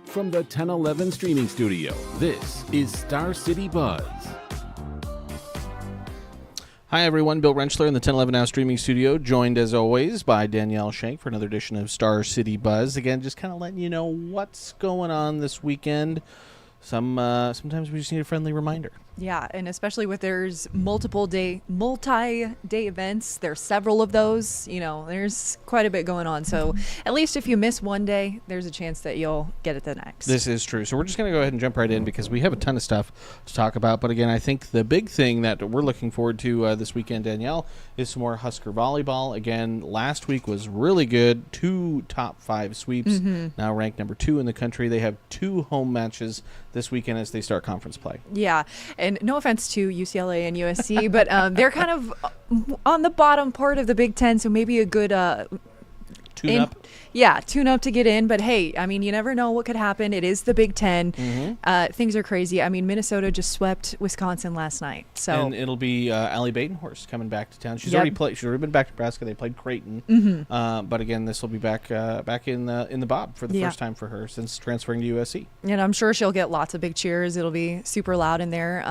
From the 1011 streaming studio, this is Star City Buzz. Hi everyone, Bill Rentschler in the 1011 Now streaming studio, joined as always by Danielle Shenk for another edition of Star City Buzz. Again, just kind of letting you know what's going on this weekend. Sometimes we just need a friendly reminder. Yeah, and especially with there's multi-day events, there's several of those, there's quite a bit going on. So at least if you miss one day, there's a chance that you'll get it the next. This is true. So we're just going to go ahead and jump right in because we have a ton of stuff to talk about. But again, I think the big thing that we're looking forward to this weekend, Danielle, is some more Husker volleyball. Again, last week was really good. 2 top 5 sweeps, now ranked number 2 in the country. They have 2 home matches this weekend as they start conference play. Yeah, and no offense to UCLA and USC, but they're kind of on the bottom part of the Big Ten, so maybe a good Tune-up. Yeah, tune-up to get in. But, hey, I mean, you never know what could happen. It is the Big Ten. Things are crazy. I mean, Minnesota just swept Wisconsin last night. So And it'll be Allie Badenhorst coming back to town. She's already been back to Nebraska. They played Creighton. But, again, this will be back in the Bob for the first time for her since transferring to USC. And I'm sure she'll get lots of big cheers. It'll be super loud in there.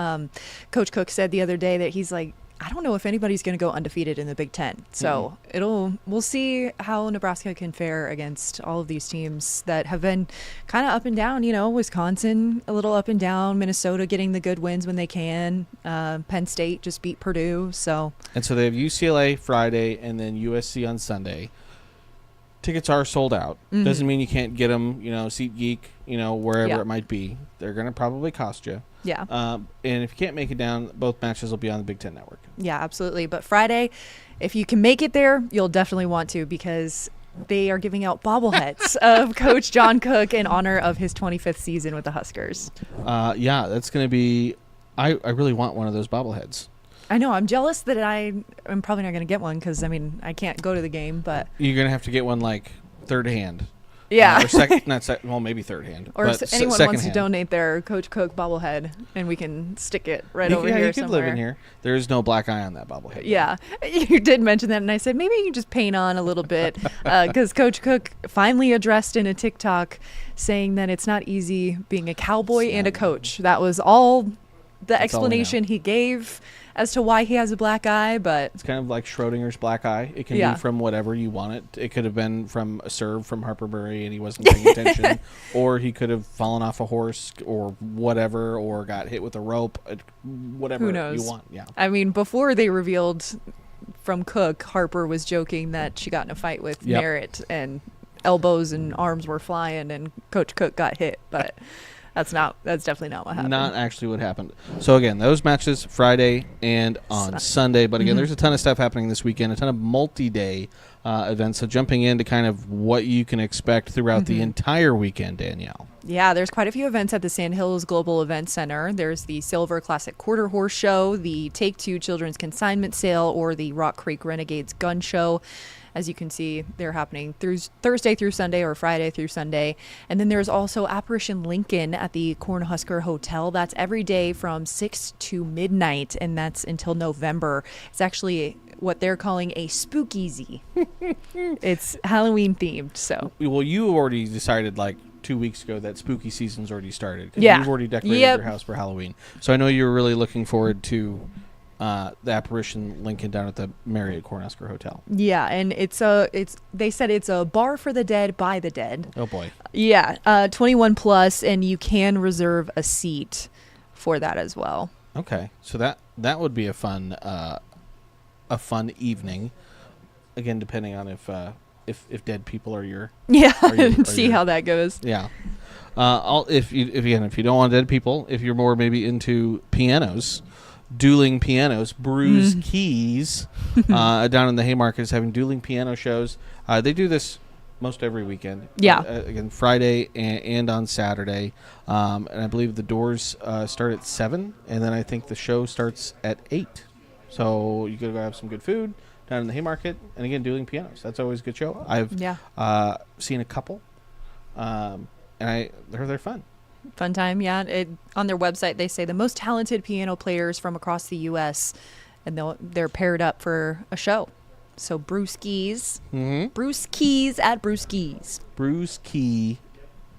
Coach Cook said the other day that he's like, I don't know if anybody's going to go undefeated in the Big Ten. So we'll see how Nebraska can fare against all of these teams that have been kind of up and down. Wisconsin a little up and down, Minnesota getting the good wins when they can. Penn State just beat Purdue. And so they have UCLA Friday and then USC on Sunday. Tickets are sold out. Doesn't mean you can't get them, SeatGeek, wherever it might be. They're going to probably cost you. Yeah. And if you can't make it down, both matches will be on the Big Ten Network. Yeah, absolutely. But Friday, if you can make it there, you'll definitely want to because they are giving out bobbleheads of Coach John Cook in honor of his 25th season with the Huskers. Yeah, that's going to be – I really want one of those bobbleheads. I know. I'm jealous that I'm probably not going to get one because, I can't go to the game. But you're going to have to get one like third hand. Yeah. Or maybe third hand. Or but if anyone second wants hand. to donate their Coach Cook bobblehead, and we can stick it right over here you somewhere. could live in here. There is no black eye on that bobblehead. Yeah. You did mention that, and I said maybe you can just paint on a little bit because Coach Cook finally addressed in a TikTok saying that it's not easy being a cowboy and a coach. That was all the explanation he gave as to why he has a black eye, but it's kind of like Schrodinger's black eye. It can be from whatever you want it. It could have been from a serve from Harper Berry and he wasn't paying attention, or he could have fallen off a horse or whatever, or got hit with a rope, whatever who knows? You want. Yeah. I mean, before they revealed from Cook, Harper was joking that she got in a fight with Merritt and elbows and arms were flying and Coach Cook got hit, but that's definitely not what happened. Not actually what happened. So, again, those matches Friday and on Sunday. But, again, there's a ton of stuff happening this weekend, a ton of multi-day events. So, jumping into kind of what you can expect throughout the entire weekend, Danielle. Yeah, there's quite a few events at the Sand Hills Global Event Center. There's the Silver Classic Quarter Horse Show, the Take-Two Children's Consignment Sale, or the Rock Creek Renegades Gun Show. As you can see, they're happening through Thursday through Sunday or Friday through Sunday. And then there's also Apparition Lincoln at the Cornhusker Hotel. That's every day from 6 to midnight, and that's until November. It's actually what they're calling a spookeasy. It's Halloween themed. So, well, you already decided like 2 weeks ago that spooky season's already started. Yeah. You've already decorated your house for Halloween. So I know you were really looking forward to the Apparition Lincoln down at the Marriott Cornhusker Hotel. Yeah, and they said it's a bar for the dead by the dead. Oh boy. Yeah, 21 plus, and you can reserve a seat for that as well. Okay, so that would be a fun evening. Again, depending on if dead people are your see how that goes. Yeah. If you don't want dead people, if you're more maybe into pianos. Dueling pianos, Brews Keys down in the Haymarket is having dueling piano shows. They do this most every weekend. Yeah. Again, Friday and on Saturday. And I believe the doors start at 7, and then I think the show starts at 8. So you could go have some good food down in the Haymarket. And again, dueling pianos. That's always a good show. I've seen a couple, and they're fun. Fun time, yeah. On their website, they say the most talented piano players from across the U.S., and they're paired up for a show. So Bruce Keys. Bruce Keys at Bruce Keys. Bruce Key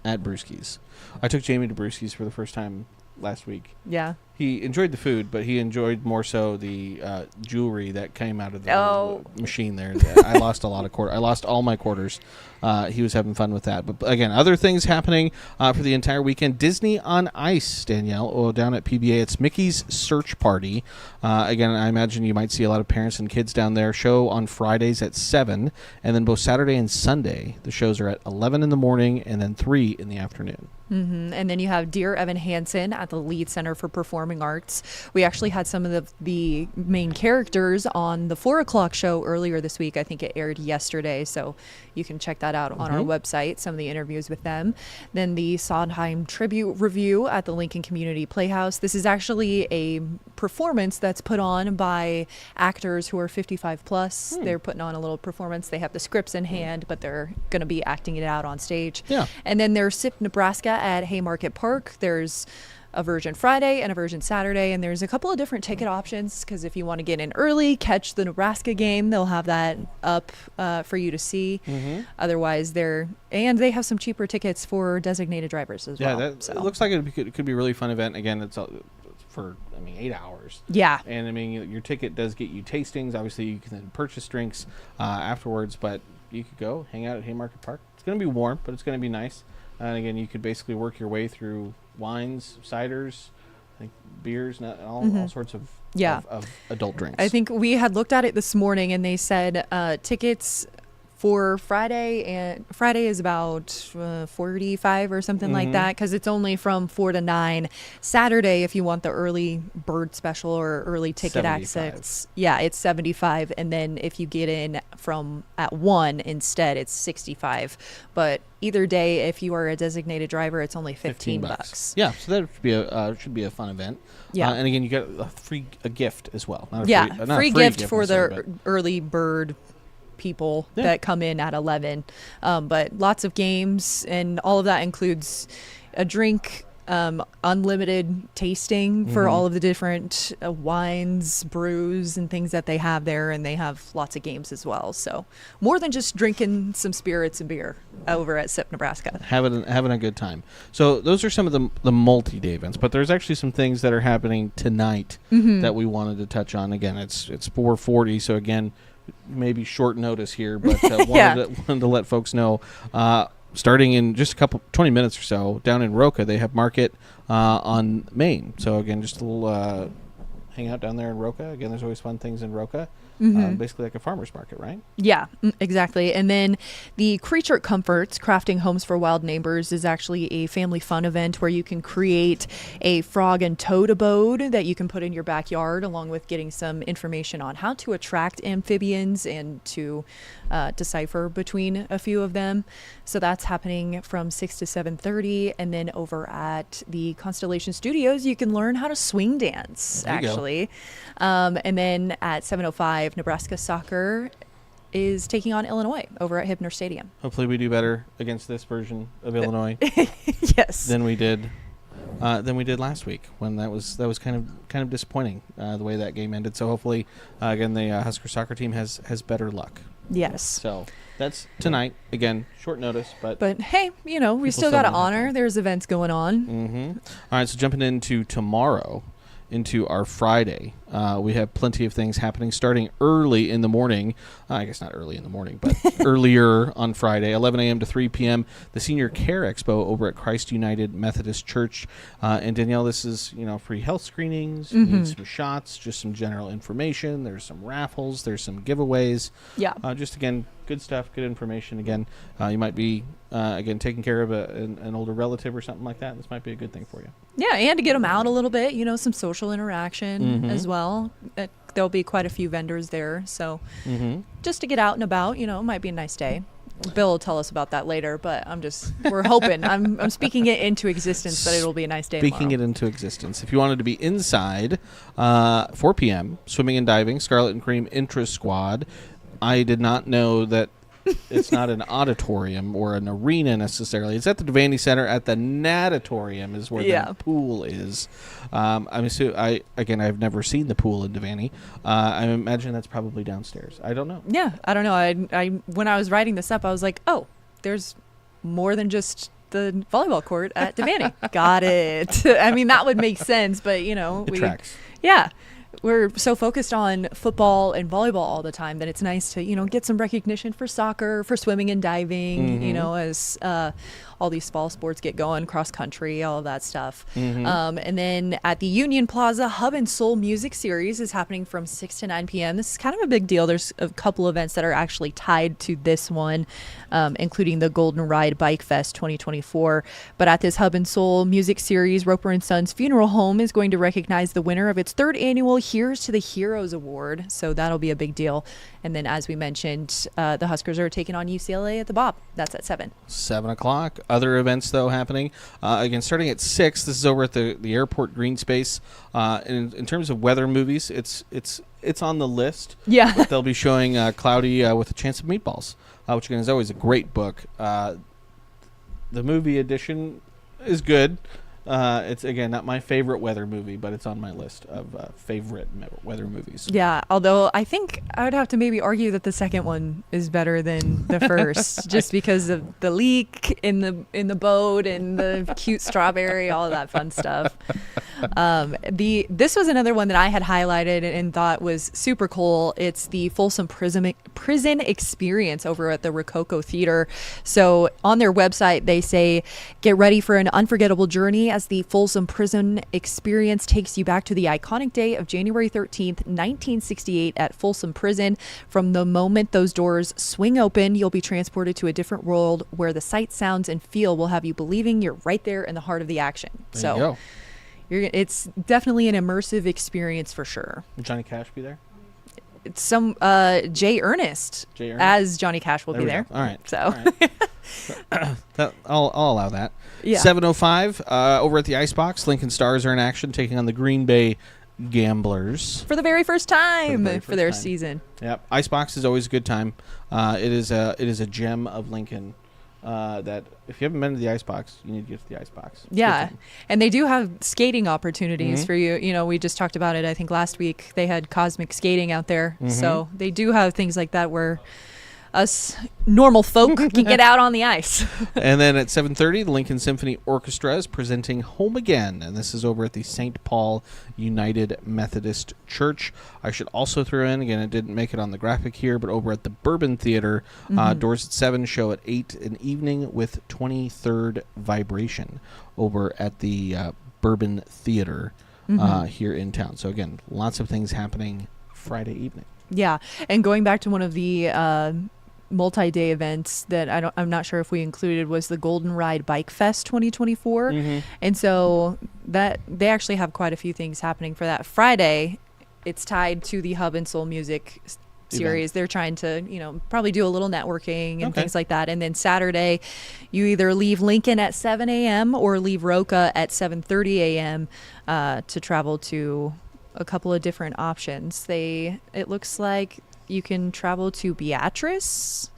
at Brewski's. I took Jamie to Brewski's for the first time last week. Yeah. He enjoyed the food, but he enjoyed more so the jewelry that came out of the machine there. I lost a lot of quarters. I lost all my quarters. He was having fun with that. But again, other things happening for the entire weekend. Disney on Ice, Danielle, down at PBA. It's Mickey's Search Party. Again, I imagine you might see a lot of parents and kids down there. Show on Fridays at 7, and then both Saturday and Sunday, the shows are at 11 in the morning and then 3 in the afternoon. Mm-hmm. And then you have Dear Evan Hansen at the Lead Center for Performing Arts. We actually had some of the main characters on the 4 o'clock show earlier this week. I think it aired yesterday, so you can check that out on our website, some of the interviews with them. Then the Sondheim Tribute Review at the Lincoln Community Playhouse. This is actually a performance that's put on by actors who are 55 plus. They're putting on a little performance. They have the scripts in hand, but they're going to be acting it out on stage. Yeah. And then there's SIP Nebraska at Haymarket Park. There's a version Friday and a version Saturday, and there's a couple of different ticket options because if you want to get in early, catch the Nebraska game, they'll have that up for you to see. Otherwise, they have some cheaper tickets for designated drivers as well. Yeah, it looks like it could be a really fun event. Again, it's for 8 hours. Yeah. And your ticket does get you tastings. Obviously, you can then purchase drinks afterwards, but you could go hang out at Haymarket Park. It's going to be warm, but it's going to be nice. And again, you could basically work your way through wines, ciders, beers, and all sorts of adult drinks. I think we had looked at it this morning, and they said tickets for Friday is about 45 or something like that, because it's only from 4 to 9. Saturday, if you want the early bird special or early ticket 75. access, it's 75, and then if you get in from at 1 instead, it's 65. But either day, if you are a designated driver, it's only 15 bucks. Yeah, so that should be a fun event. Yeah, and again, you get a gift as well. Free gift for the early bird people that come in at 11, but lots of games, and all of that includes a drink, unlimited tasting for all of the different wines, brews, and things that they have there, and they have lots of games as well. So more than just drinking some spirits and beer over at SIP Nebraska. Having a good time. So those are some of the multi-day events, but there's actually some things that are happening tonight that we wanted to touch on. Again, it's 4:40, so again, maybe short notice here, but wanted to let folks know. Starting in just 20 minutes or so, down in Roca, they have market on Main. So again, just a little hang out down there in Roca. Again, there's always fun things in Roca. Basically like a farmer's market, right? Yeah, exactly. And then the Creature Comforts, Crafting Homes for Wild Neighbors, is actually a family fun event where you can create a frog and toad abode that you can put in your backyard, along with getting some information on how to attract amphibians and to decipher between a few of them. So that's happening from 6 to 7:30. And then over at the Constellation Studios, you can learn how to swing dance, actually. And then at 7:05, Nebraska Soccer is taking on Illinois over at Hibner Stadium. Hopefully we do better against this version of Illinois yes, than we did last week, when that was kind of disappointing, the way that game ended. So hopefully again the Husker soccer team has better luck. Yes. So that's tonight. Again, short notice, but hey, we still got to honor. There's events going on. All right, so jumping into tomorrow, into our Friday, we have plenty of things happening starting early in the morning. I guess not early in the morning, but earlier on Friday, 11 a.m. to 3 p.m., the Senior Care Expo over at Christ United Methodist Church. And Danielle, this is, free health screenings, you need some shots, just some general information. There's some raffles, there's some giveaways. Yeah. Just, again, good stuff, good information. Again, you might be, taking care of an older relative or something like that. This might be a good thing for you. Yeah, and to get them out a little bit, some social interaction as well. There'll be quite a few vendors there, so just to get out and about, it might be a nice day. Bill will tell us about that later, but we're hoping. I'm speaking it into existence that it'll be a nice day Speaking tomorrow. It into existence. If you wanted to be inside, 4 p.m., swimming and diving, Scarlet and Cream Intra Squad. I did not know that it's not an auditorium or an arena necessarily. It's at the Devaney Center. At the Natatorium is where the pool is. I've never seen the pool in Devaney. I imagine that's probably downstairs. I don't know. Yeah, I don't know. I when I was writing this up, I was like, oh, there's more than just the volleyball court at Devaney. Got it. I mean, that would make sense, but It tracks. Yeah. We're so focused on football and volleyball all the time that it's nice to, get some recognition for soccer, for swimming and diving, as all these fall sports get going, cross country, all of that stuff. And then at the Union Plaza, Hub and Soul Music Series is happening from 6 to 9 p.m. This is kind of a big deal. There's a couple events that are actually tied to this one, including the Golden Ride Bike Fest 2024. But at this Hub and Soul Music Series, Roper & Sons Funeral Home is going to recognize the winner of its third annual Here's to the Heroes Award. So that'll be a big deal. And then, as we mentioned, the Huskers are taking on UCLA at the Bob. That's at 7. 7 o'clock. Other events, though, happening. Again, starting at 6. This is over at the airport green space. In terms of weather movies, it's on the list. Yeah. But they'll be showing Cloudy with a Chance of Meatballs, which, again, is always a great book. The movie edition is good. It's, again, not my favorite weather movie, but it's on my list of favorite weather movies. Yeah, although I think I would have to maybe argue that the second one is better than the first, just because of the leak in the boat and the cute strawberry, all of that fun stuff. This was another one that I had highlighted and thought was super cool. It's the Folsom Prison Experience over at the Rococo Theater. So on their website, they say, get ready for an unforgettable journey as the Folsom Prison Experience takes you back to the iconic day of January 13th, 1968 at Folsom Prison. From the moment those doors swing open, you'll be transported to a different world where the sight, sounds, and feel will have you believing you're right there in the heart of the action. There you go. It's definitely an immersive experience for sure. Will Johnny Cash be there? It's some Jay Ernest as Johnny Cash will be there. All right. So I'll allow that. Yeah. 7:05 over at the Icebox. Lincoln Stars are in action, taking on the Green Bay Gamblers for the very first time for their season. Yep. Icebox is always a good time. It is a gem of Lincoln. That if you haven't been to the Icebox, you need to get to the Icebox. Yeah, and they do have skating opportunities for you. We just talked about it, I think, last week. They had cosmic skating out there. So they do have things like that where us normal folk can get out on the ice. And then at 7:30, the Lincoln Symphony Orchestra is presenting Home Again, and this is over at the St. Paul United Methodist Church. I should also throw in, again, it didn't make it on the graphic here, but over at the Bourbon Theater, doors at 7, show at 8, an evening with 23rd Vibration over at the Bourbon Theater here in town. So again, lots of things happening Friday evening. Yeah, and going back to one of the multi-day events that I'm not sure if we included was the Golden Ride Bike Fest 2024. And so that they actually have quite a few things happening for that. Friday, it's tied to the Hub and Soul Music Series. They're trying to, probably do a little networking and things like that. And then Saturday, you either leave Lincoln at 7 a.m. or leave Roca at 7:30 a.m. To travel to a couple of different options. It looks like you can travel to Beatrice,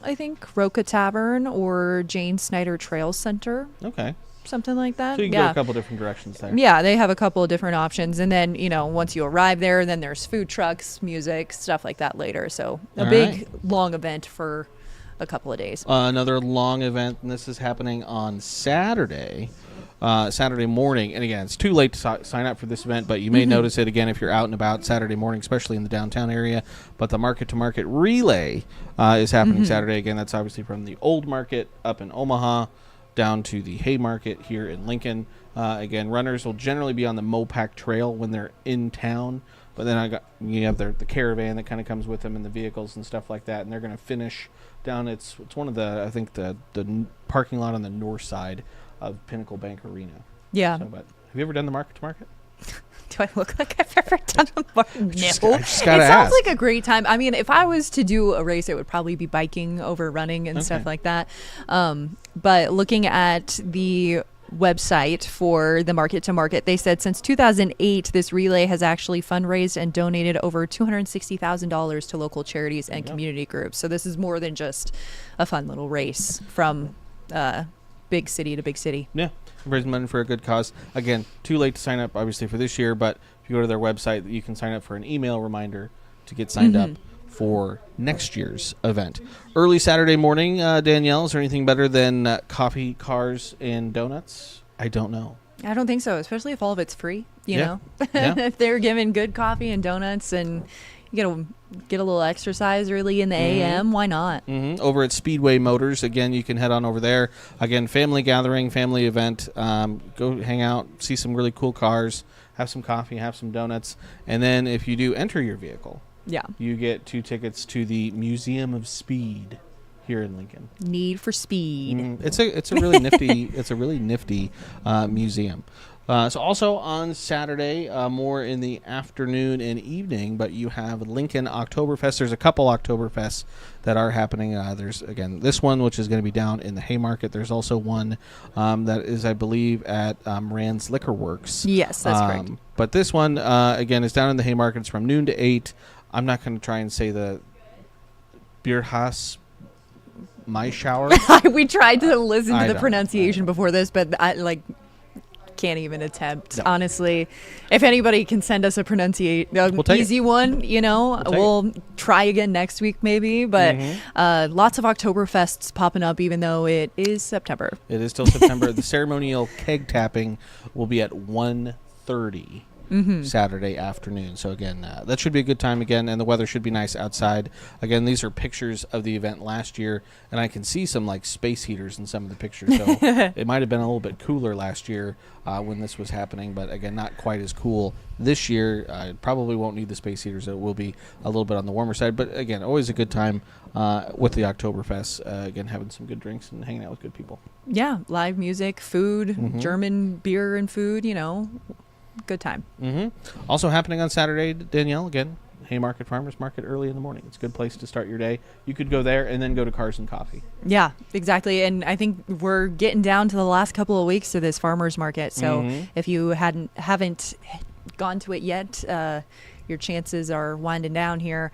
I think, Roca Tavern, or Jane Snyder Trail Center. Okay. Something like that. So you can go a couple different directions there. Yeah, they have a couple of different options. And then, once you arrive there, then there's food trucks, music, stuff like that later. So a big, long event for a couple of days. Another long event, and this is happening on Saturday morning. And again, it's too late to sign up for this event, but you may notice it again if you're out and about Saturday morning, especially in the downtown area. But the Market to Market Relay is happening Saturday. Again, that's obviously from the Old Market up in Omaha down to the Haymarket here in Lincoln. Again, runners will generally be on the Mopac Trail when they're in town. But then you have the caravan that kind of comes with them and the vehicles and stuff like that. And they're going to finish down. It's one of the, I think, the parking lot on the north side of Pinnacle Bank Arena. Yeah. But have you ever done the Market to Market? Do I look like I've ever done the market? No. It sounds like a great time. I mean, if I was to do a race, it would probably be biking over running and stuff like that. But looking at the website for the Market to Market, they said since 2008, this relay has actually fundraised and donated over $260,000 to local charities and community groups. So this is more than just a fun little race from big city to big city. Yeah, raising money for a good cause. Again, too late to sign up, obviously, for this year, but if you go to their website, you can sign up for an email reminder to get signed up for next year's event. Early Saturday morning, Danielle, is there anything better than coffee, cars, and donuts? I don't know. I don't think so, especially if all of it's free, you Yeah. know. Yeah. If they're giving good coffee and donuts and you get a little exercise early in the AM, why not? Over at Speedway Motors, again, you can head on over there. Again, family gathering, family event. Go hang out, see some really cool cars, have some coffee, have some donuts. And then if you do enter your vehicle, Yeah. you get 2 tickets to the Museum of Speed here in Lincoln. Need for speed. It's a really nifty museum. So also on Saturday, more in the afternoon and evening, but you have Lincoln Oktoberfest. There's a couple Oktoberfests that are happening. There's, again, this one, which is going to be down in the Haymarket. There's also one that is, I believe, at Rand's Liquor Works. Yes, that's correct. But this one, again, is down in the Haymarket. It's from noon to 8. I'm not going to try and say the Bierhaus My Shower. We tried to listen I to the don't- pronunciation before this, but I can't even attempt. No. Honestly, if anybody can send us a take easy one, we'll try again next week maybe. But lots of Oktoberfests popping up, even though it is September. It is still September. The ceremonial keg tapping will be at 1:30 Saturday afternoon. So again, that should be a good time again, and the weather should be nice outside. Again, these are pictures of the event last year, and I can see some like space heaters in some of the pictures. So it might have been a little bit cooler last year when this was happening, but again, not quite as cool this year. Probably won't need the space heaters. It will be a little bit on the warmer side, but again, always a good time with the Oktoberfest. Again, having some good drinks and hanging out with good people. Yeah, live music, food, German beer and food. Good time. Also happening on Saturday, Danielle, again, Haymarket Farmers Market early in the morning. It's a good place to start your day. You could go there and then go to Cars and Coffee. Yeah, exactly. And I think we're getting down to the last couple of weeks of this farmers market. So if you haven't gone to it yet, your chances are winding down here.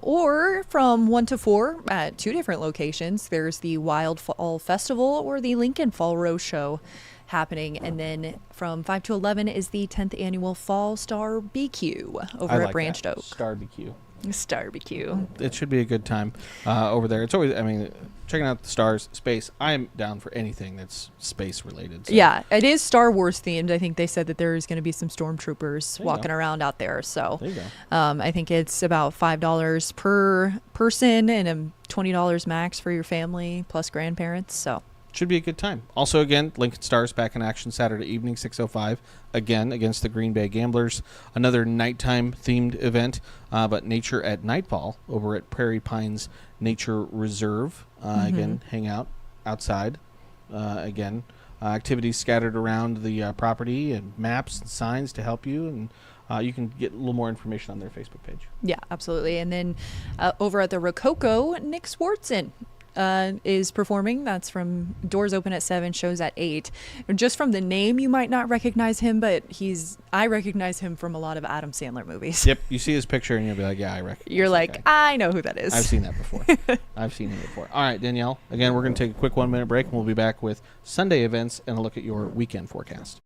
Or from 1 to 4 at 2 different locations. There's the Wild Fall Festival or the Lincoln Fall Rose Show happening, and then from 5 to 11 is the 10th annual Fall Star BQ over at Branched Oak. Star BQ. Star BQ. It should be a good time over there. It's always, checking out the stars, space. I'm down for anything that's space related. So. Yeah, it is Star Wars themed. I think they said that there's going to be some stormtroopers There you walking go. around out there. So There you go. I think it's about $5 per person and $20 max for your family plus grandparents. So Should be a good time. Also, again, Lincoln Stars back in action Saturday evening, 6:05, again against the Green Bay Gamblers. Another nighttime themed event, but Nature at Nightfall over at Prairie Pines Nature Reserve. Again, hang out outside. Again, activities scattered around the property and maps and signs to help you, and you can get a little more information on their Facebook page. yeah, absolutely. And then over at the Rococo, Nick Swartzen is performing. That's from doors open at 7, shows at 8. Just from the name, you might not recognize him, but I recognize him from a lot of Adam Sandler movies. Yep, you see his picture and you'll be like, yeah, I recognize You're that like, guy. I know who that is. I've seen that before. I've seen him before. All right, Danielle. Again, we're going to take a quick 1-minute break, and we'll be back with Sunday events and a look at your weekend forecast.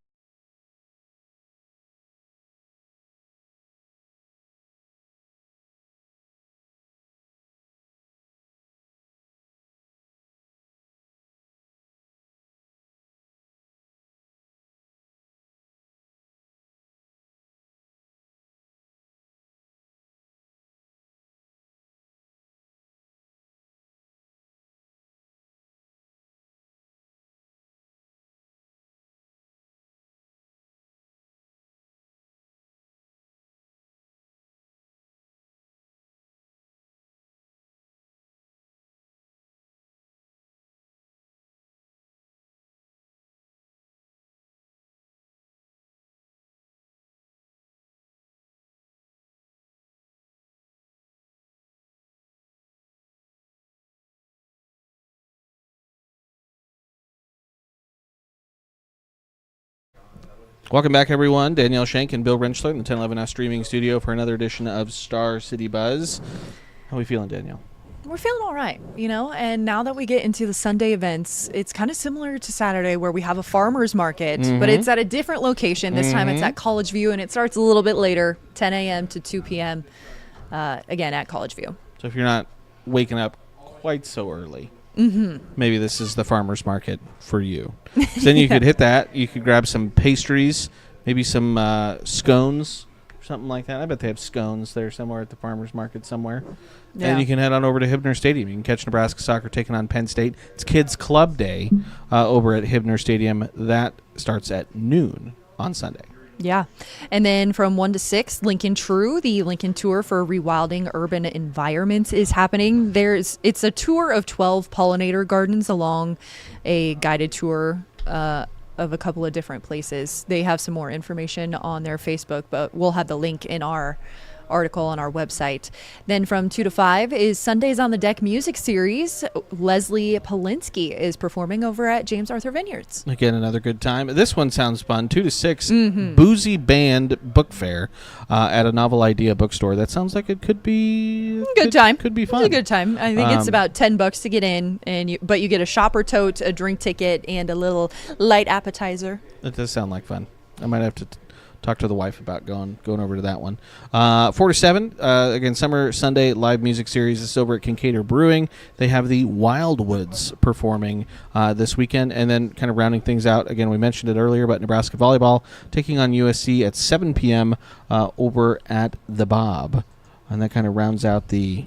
Welcome back, everyone. Danielle Shenk and Bill Rentschler in the 1011S streaming studio for another edition of Star City Buzz. How are we feeling, Danielle? We're feeling all right, and now that we get into the Sunday events, it's kind of similar to Saturday where we have a farmer's market, but it's at a different location. This time it's at College View, and it starts a little bit later, 10 a.m. to 2 p.m. again, at College View. So if you're not waking up quite so early, maybe this is the farmer's market for you. So then you could hit that. You could grab some pastries, maybe some scones, something like that. I bet they have scones there somewhere at the farmer's market somewhere. Yeah. And you can head on over to Hibner Stadium. You can catch Nebraska soccer taking on Penn State. It's Kids Club Day over at Hibner Stadium. That starts at noon on Sunday. Yeah. And then from 1 to 6, Lincoln True, the Lincoln Tour for Rewilding Urban Environments is happening. It's a tour of 12 pollinator gardens along a guided tour of a couple of different places. They have some more information on their Facebook, but we'll have the link in our article on our website. Then from 2 to 5 is Sundays on the Deck music series. Leslie Polinsky is performing over at James Arthur Vineyards. Again, another good time. This one sounds fun. 2 to 6, Boozy Band Book Fair at a Novel Idea bookstore. That sounds like it could be Good time. Could be fun. It's a good time. I think it's about $10 to get in, but you get a shopper tote, a drink ticket, and a little light appetizer. It does sound like fun. I might have to talk to the wife about going over to that one. 4 to 7, again, Summer Sunday live music series is over at Kincaidor Brewing. They have the Wildwoods performing this weekend. And then kind of rounding things out, again, we mentioned it earlier, but Nebraska volleyball taking on USC at 7 p.m. Over at the Bob. And that kind of rounds out the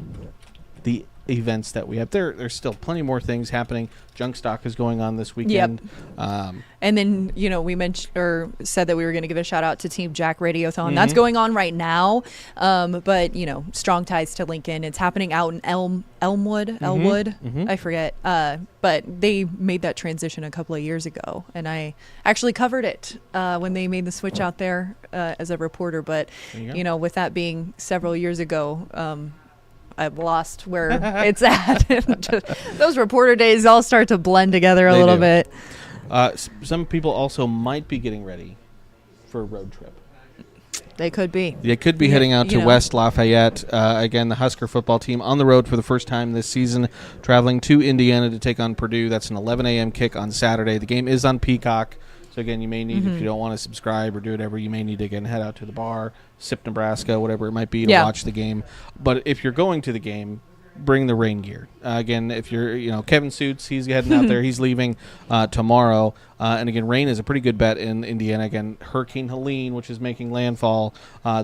events that we have. There's still plenty more things happening. Junk stock is going on this weekend. Yep. And then, we mentioned or said that we were going to give a shout out to Team Jack Radiothon. That's going on right now. But, strong ties to Lincoln. It's happening out in Elmwood. I forget. But they made that transition a couple of years ago. And I actually covered it when they made the switch out there as a reporter. But, with that being several years ago, I've lost where it's at. Those reporter days all start to blend together a little bit. Some people also might be getting ready for a road trip. They could be. They could be heading out to West Lafayette. Again, the Husker football team on the road for the first time this season, traveling to Indiana to take on Purdue. That's an 11 a.m. kick on Saturday. The game is on Peacock. So, again, you may need, if you don't want to subscribe or do whatever, you may need to, again, head out to the bar, sip Nebraska, whatever it might be, to watch the game. But if you're going to the game, bring the rain gear. Again, if you're, Kevin Suits, he's heading out there. He's leaving tomorrow. And, again, rain is a pretty good bet in Indiana. Again, Hurricane Helene, which is making landfall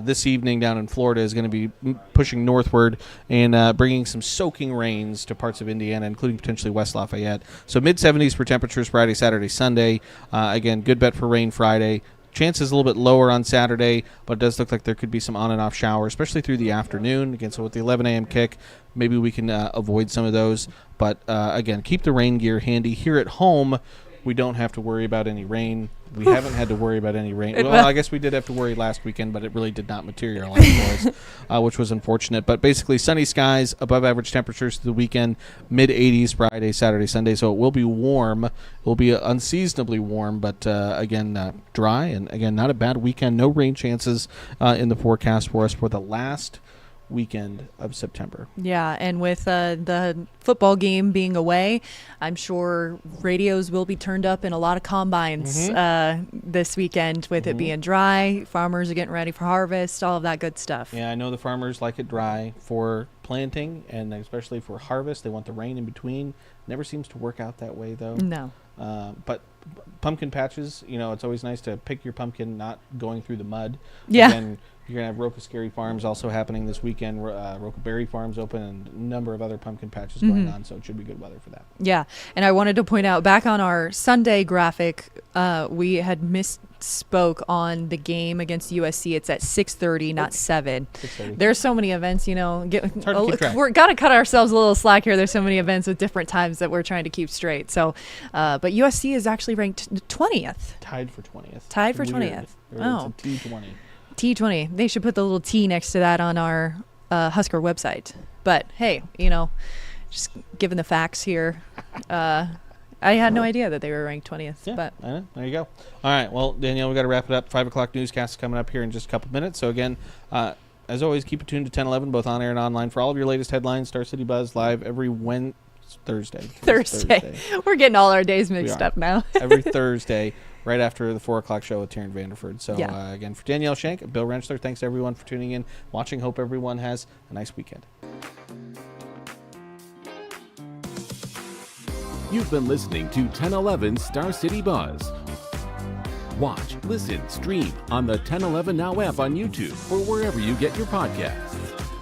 this evening down in Florida, is going to be pushing northward and bringing some soaking rains to parts of Indiana, including potentially West Lafayette. So mid-70s for temperatures Friday, Saturday, Sunday. Again, good bet for rain Friday. Chances a little bit lower on Saturday, but it does look like there could be some on and off showers, especially through the afternoon. Again, so with the 11 a.m. kick, maybe we can avoid some of those. But, again, keep the rain gear handy. Here at home, we don't have to worry about any rain. We haven't had to worry about any rain. Well, I guess we did have to worry last weekend, but it really did not materialize for us, which was unfortunate. But basically, sunny skies, above average temperatures through the weekend, mid-80s Friday, Saturday, Sunday. So it will be warm. It will be unseasonably warm, but again, dry. And again, not a bad weekend. No rain chances in the forecast for us for the last weekend of September. Yeah, and with the football game being away, I'm sure radios will be turned up in a lot of combines this weekend with it being dry. Farmers are getting ready for harvest, all of that good stuff. Yeah, I know the farmers like it dry for planting and especially for harvest. They want the rain in between. Never seems to work out that way, though. No. But pumpkin patches, it's always nice to pick your pumpkin not going through the mud. Yeah. Again, you're going to have Roca-Scary Farms also happening this weekend. Roca Berry Farms open and a number of other pumpkin patches going on, so it should be good weather for that. Yeah, and I wanted to point out, back on our Sunday graphic, we had misspoke on the game against USC. It's at 6:30, not 7. 6:30. There's so many events, It's hard to keep track. We're got to cut ourselves a little slack here. There's so many events with different times that we're trying to keep straight. So, but USC is actually ranked 20th. Tied for 20th. Tied for Weird. 20th. Oh. It's a T20. T20. They should put the little T next to that on our Husker website. But hey, just given the facts here, I had no idea that they were ranked 20th. Yeah, but I know. There you go. All right. Well, Danielle, we got to wrap it up. 5 o'clock newscast is coming up here in just a couple minutes. So again, as always, keep it tuned to 1011, both on air and online, for all of your latest headlines. Star City Buzz live every Thursday. Thursday. We're getting all our days mixed up now. Every Thursday. right after the 4 o'clock show with Taryn Vanderford. So Yeah. again, for Danielle, Shenk, Bill Rentschler, thanks everyone for tuning in, watching. Hope everyone has a nice weekend. You've been listening to 1011 Star City Buzz. Watch, listen, stream on the 1011 Now app on YouTube or wherever you get your podcasts.